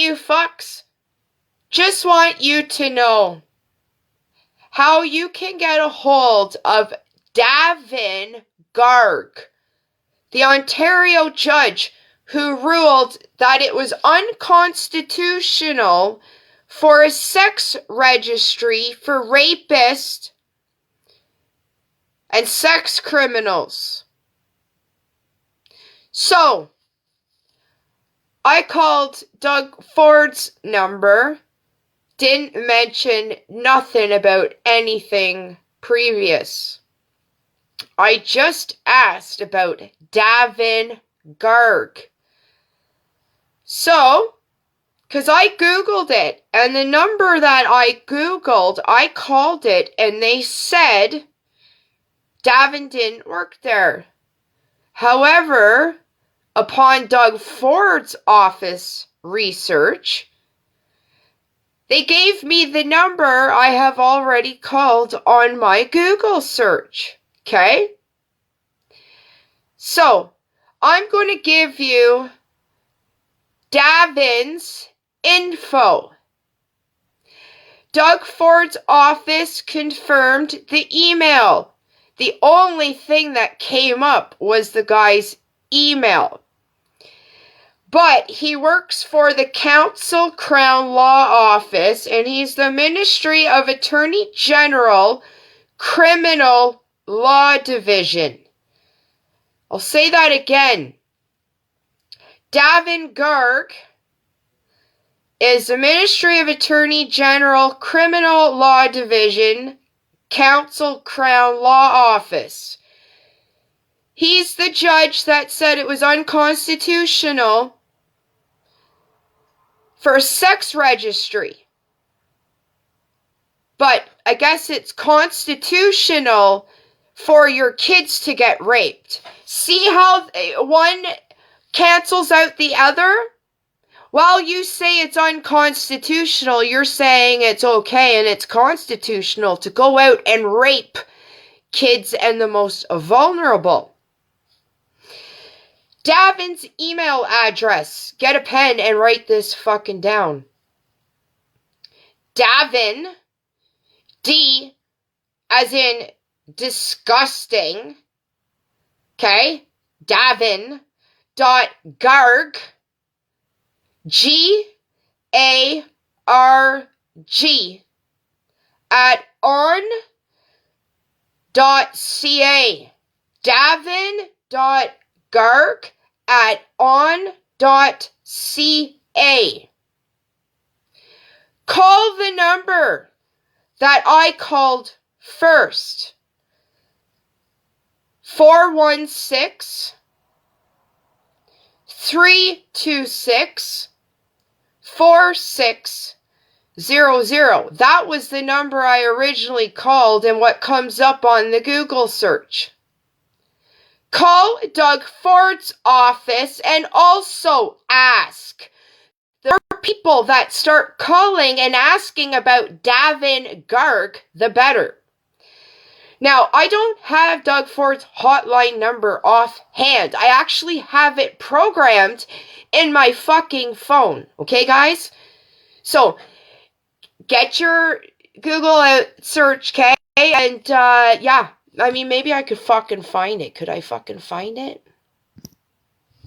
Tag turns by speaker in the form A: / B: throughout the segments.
A: you fucks just want you to know how you can get a hold of Davin Garg, the Ontario judge who ruled that it was unconstitutional for a sex registry for rapists and sex criminals. So, I called Doug Ford's number, didn't mention nothing about anything previous. I just asked about Davin Garg. So, because I Googled it, and the number that I Googled, I called it, and they said Davin didn't work there. However, upon Doug Ford's office research, they gave me the number I have already called on my Google search. Okay? So, I'm going to give you Davin's info. Doug Ford's office confirmed the email. The only thing that came up was the guy's email. But he works for the Council Crown Law Office, and he's the Ministry of Attorney General Criminal Law Division. I'll say that again. Davin Garg is the Ministry of Attorney General Criminal Law Division, Council Crown Law Office. He's the judge that said it was unconstitutional for a sex registry. But I guess it's constitutional for your kids to get raped. See how one cancels out the other? While you say it's unconstitutional, you're saying it's okay and it's constitutional to go out and rape kids and the most vulnerable. Davin's email address. Get a pen and write this fucking down. Davin, D as in disgusting, okay? Davin dot Garg, G-A-R-G, at on.ca. Davin.Garg at on.ca. Call the number that I called first. 416-326-4600. That was the number I originally called and what comes up on the Google search. Call Doug Ford's office and also ask. There are people that start calling and asking about Davin Garg, the better. Now, I don't have Doug Ford's hotline number offhand. I actually have it programmed in my fucking phone. Okay, guys? So, get your Google out search, okay? And, yeah. I mean, maybe I could fucking find it. Could I fucking find it?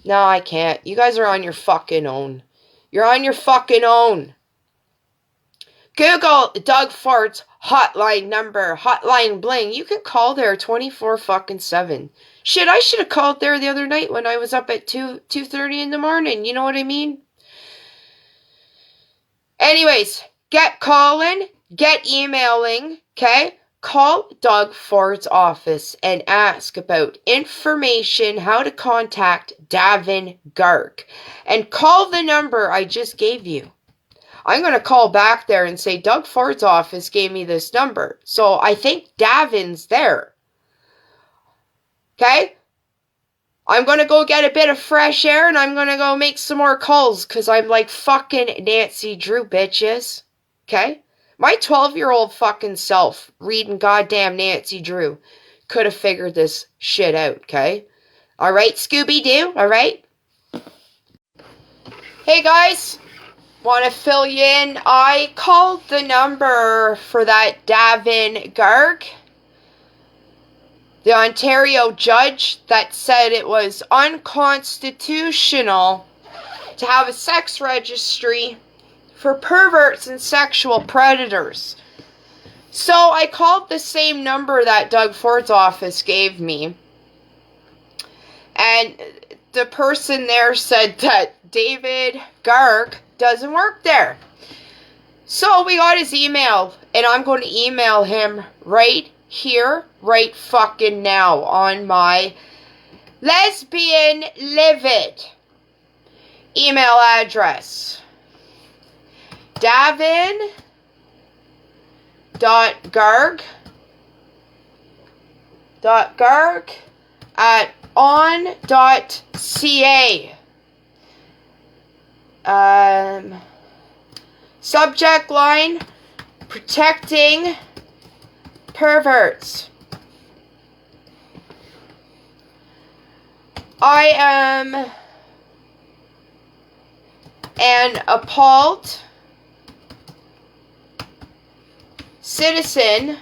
A: No, I can't. You guys are on your fucking own. You're on your fucking own. Google Doug Ford's hotline number, hotline bling. You can call there 24/7. Shit, I should have called there the other night when I was up at 2:30 in the morning. You know what I mean? Anyways, get calling, get emailing, okay? Call Doug Ford's office and ask about information, how to contact Davin Garg. And call the number I just gave you. I'm going to call back there and say, Doug Ford's office gave me this number. So I think Davin's there. Okay? I'm going to go get a bit of fresh air and I'm going to go make some more calls because I'm like fucking Nancy Drew, bitches. Okay? My 12-year-old fucking self reading goddamn Nancy Drew could have figured this shit out, okay? Alright, Scooby-Doo, alright? Hey guys, Want to fill you in? I called the number for that Davin Garg, the Ontario judge that said it was unconstitutional to have a sex registry for perverts and sexual predators. So I called the same number that Doug Ford's office gave me. And the person there said that Davin Garg doesn't work there. So we got his email, and I'm going to email him right here, right fucking now, on my lesbianlivid email address. Davin.garg@on.ca. Subject line, protecting perverts. I am an appalled citizen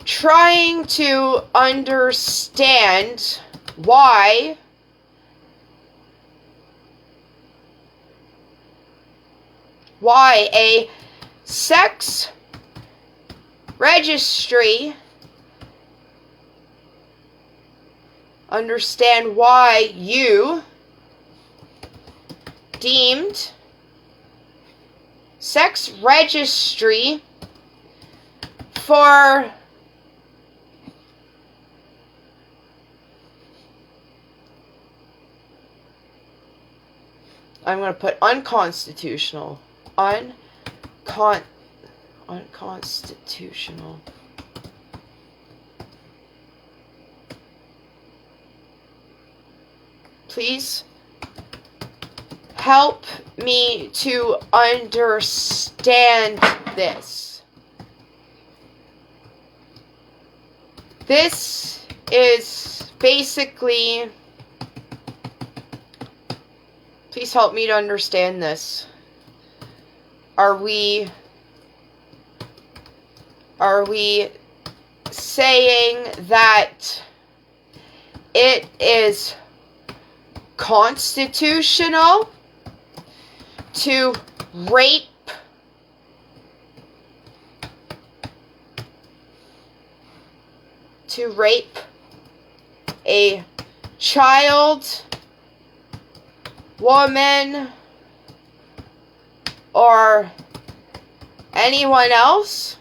A: trying to understand why a sex registry, understand why you deemed sex registry for I'm going to put unconstitutional. Unconstitutional. Please help me to understand this. This is basically, please help me to understand this. Are we saying that it is constitutional to rape a child, woman, or anyone else?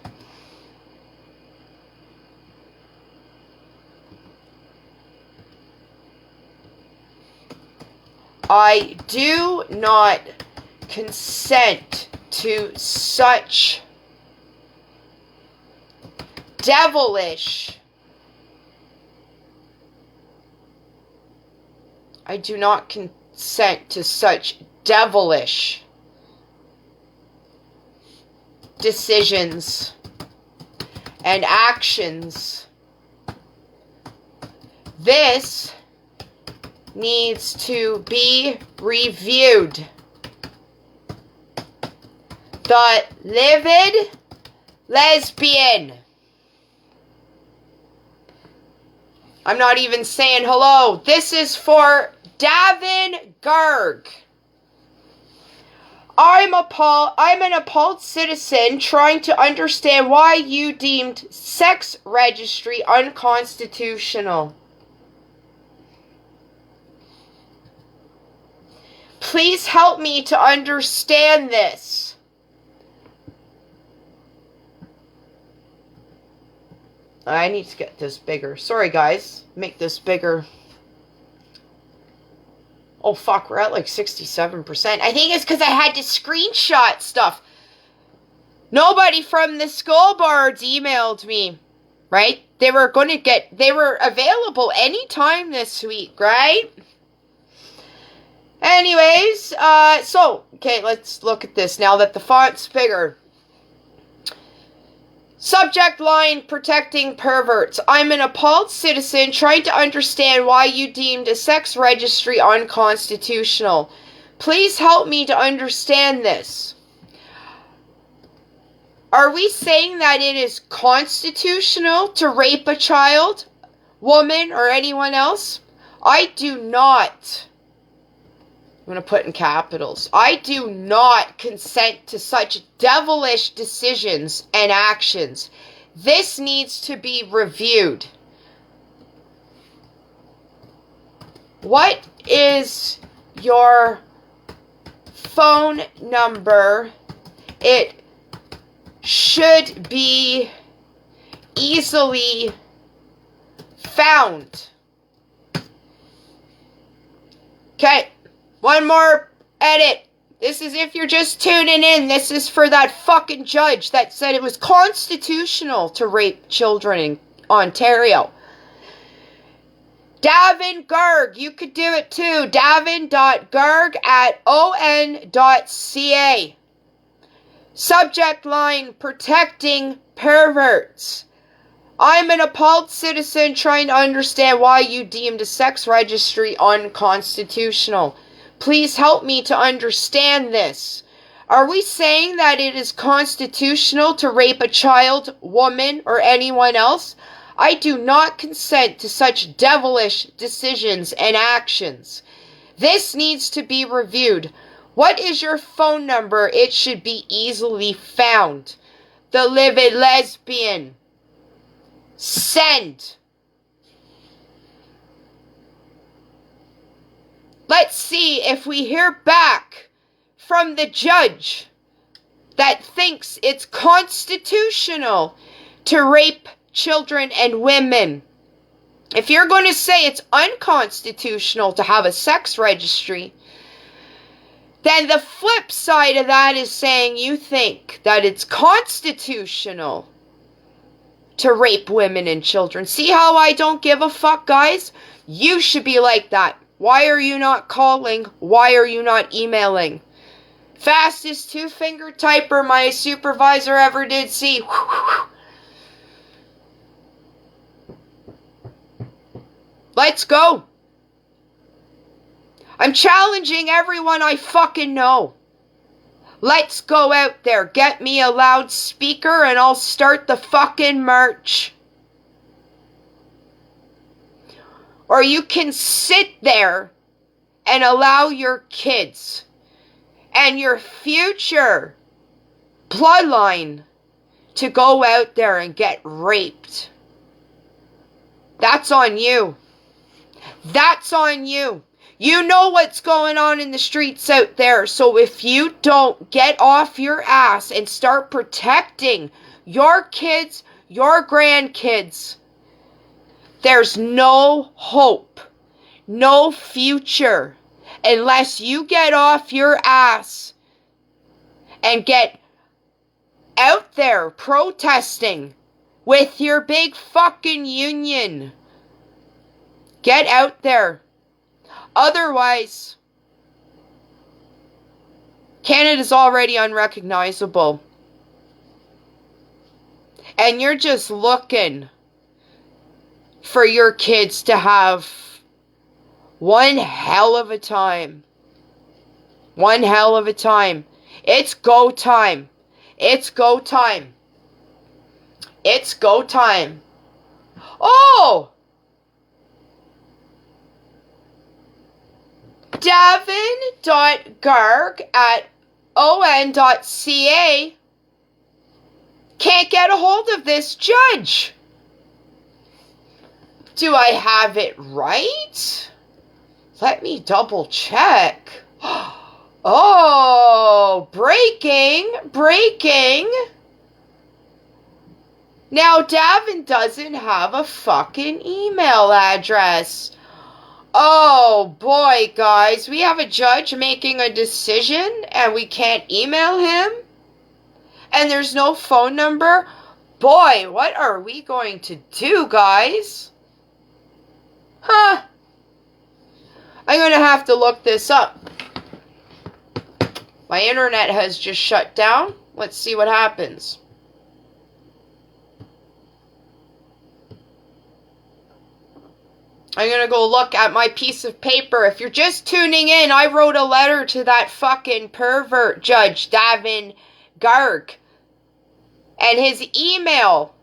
A: I do not consent to such devilish. I do not consent to such devilish decisions and actions. This needs to be reviewed. The livid lesbian. I'm not even saying hello. This is for Davin Garg. I'm an appalled citizen trying to understand why you deemed sex registry unconstitutional. Please help me to understand this. I need to get this bigger. Sorry, guys. Make this bigger. Oh, fuck. We're at like 67%. I think it's because I had to screenshot stuff. Nobody from the school boards emailed me, right? They were available anytime this week, right? Anyways, okay, let's look at this now that the font's bigger. Subject line, protecting perverts. I'm an appalled citizen trying to understand why you deemed a sex registry unconstitutional. Please help me to understand this. Are we saying that it is constitutional to rape a child, woman, or anyone else? I do not. I'm going to put in capitals. I do not consent to such devilish decisions and actions. This needs to be reviewed. What is your phone number? It should be easily found. Okay, one more edit. This is if you're just tuning in. This is for that fucking judge that said it was constitutional to rape children in Ontario. Davin Garg, you could do it too. Davin.garg@on.ca. Subject line, protecting perverts. I'm an appalled citizen trying to understand why you deemed a sex registry unconstitutional. Please help me to understand this. Are we saying that it is constitutional to rape a child, woman, or anyone else? I do not consent to such devilish decisions and actions. This needs to be reviewed. What is your phone number? It should be easily found. The livid lesbian. Send. Let's see if we hear back from the judge that thinks it's constitutional to rape children and women. If you're going to say it's unconstitutional to have a sex registry, then the flip side of that is saying you think that it's constitutional to rape women and children. See how I don't give a fuck, guys? You should be like that. Why are you not calling? Why are you not emailing? Fastest two-finger typer my supervisor ever did see. Let's go. I'm challenging everyone I fucking know. Let's go out there. Get me a loudspeaker and I'll start the fucking march. Or you can sit there and allow your kids and your future bloodline to go out there and get raped. That's on you. That's on you. You know what's going on in the streets out there. So if you don't get off your ass and start protecting your kids, your grandkids, there's no hope, no future, unless you get off your ass and get out there protesting with your big fucking union. Get out there. Otherwise, Canada's already unrecognizable. And you're just looking for your kids to have one hell of a time. One hell of a time. It's go time. It's go time. It's go time. Oh! Davin.garg@on.ca can't get a hold of this judge. Do I have it right? Let me double check. Oh, breaking. Now, Davin doesn't have a fucking email address. Oh boy, guys, we have a judge making a decision and we can't email him? And there's no phone number? Boy, what are we going to do, guys? Huh. I'm going to have to look this up. My internet has just shut down. Let's see what happens. I'm gonna go look at my piece of paper. If you're just tuning in, I wrote a letter to that fucking pervert judge, Davin Garg. And his email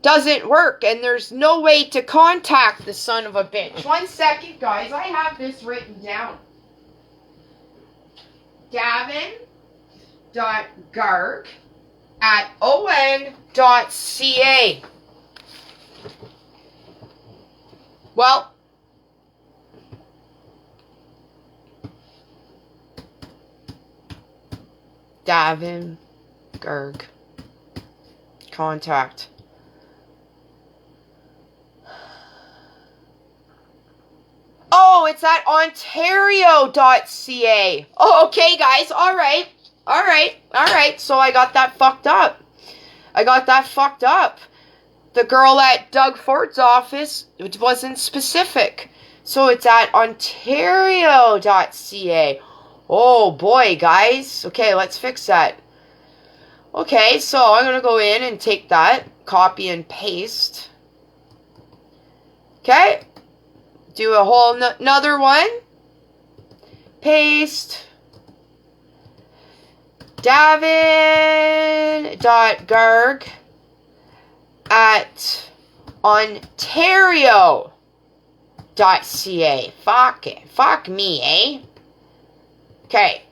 A: doesn't work, and there's no way to contact the son of a bitch. 1 second, guys. I have this written down. Davin.Garg at on.ca. Well, Davin Garg. Contact. Oh, it's at ontario.ca. Oh, okay, guys. All right. So I got that fucked up. The girl at Doug Ford's office, it wasn't specific. So it's at ontario.ca. Oh, boy, guys. Okay, let's fix that. Okay, so I'm going to go in and take that, copy and paste. Okay. Do a whole another one. Paste. Davin.Garg at ontario.ca. Fuck it. Fuck me, eh? Okay,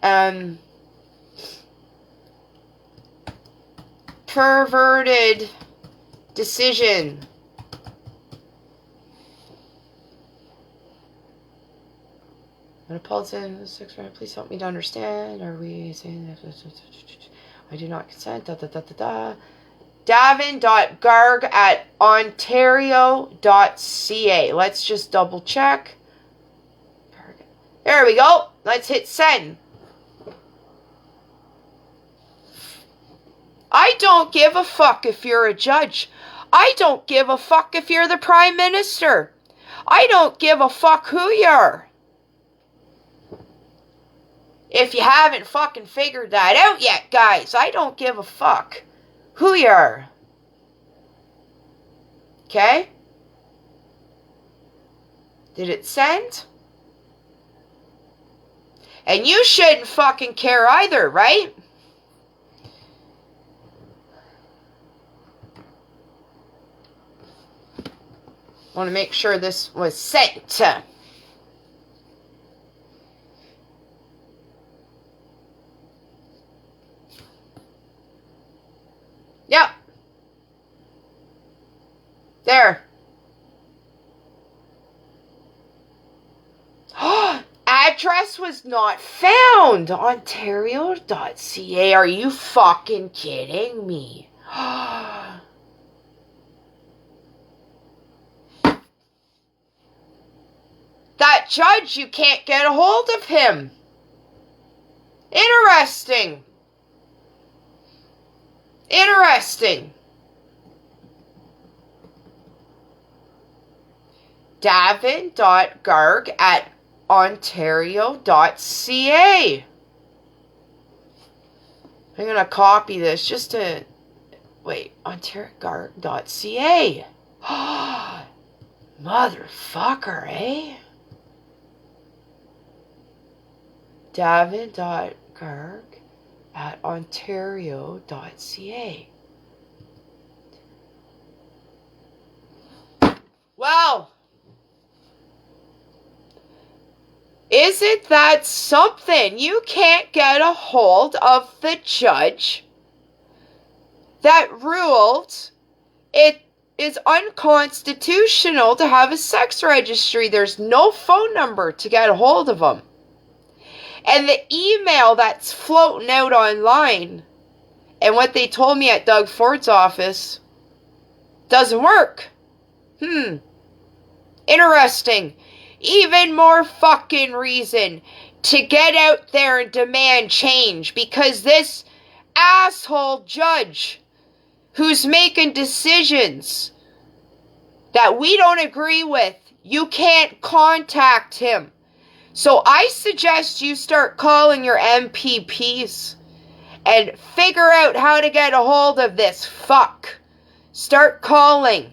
A: perverted decision. I'm going to pause in. Sex Registry, please help me to understand. Are we saying that? I do not consent. Davin.Garg at ontario.ca. Let's just double check. There we go. Let's hit send. I don't give a fuck if you're a judge. I don't give a fuck if you're the prime minister. I don't give a fuck who you are. If you haven't fucking figured that out yet, guys, I don't give a fuck who you are. Okay? Did it send? And you shouldn't fucking care either, right? I want to make sure this was sent. Yep. There. Address was not found. Ontario.ca. Are you fucking kidding me? That judge, you can't get a hold of him. Interesting. Davin.Garg at ontario.ca. I'm going to copy this just to... Wait, ontariogarg.ca. Motherfucker, eh? Davin.Garg at ontario.ca. Well, isn't that something? You can't get a hold of the judge that ruled it is unconstitutional to have a sex registry. There's no phone number to get a hold of them. And the email that's floating out online and what they told me at Doug Ford's office doesn't work. Interesting. Even more fucking reason to get out there and demand change, because this asshole judge who's making decisions that we don't agree with, you can't contact him. So I suggest you start calling your MPPs and figure out how to get a hold of this fuck. Start calling.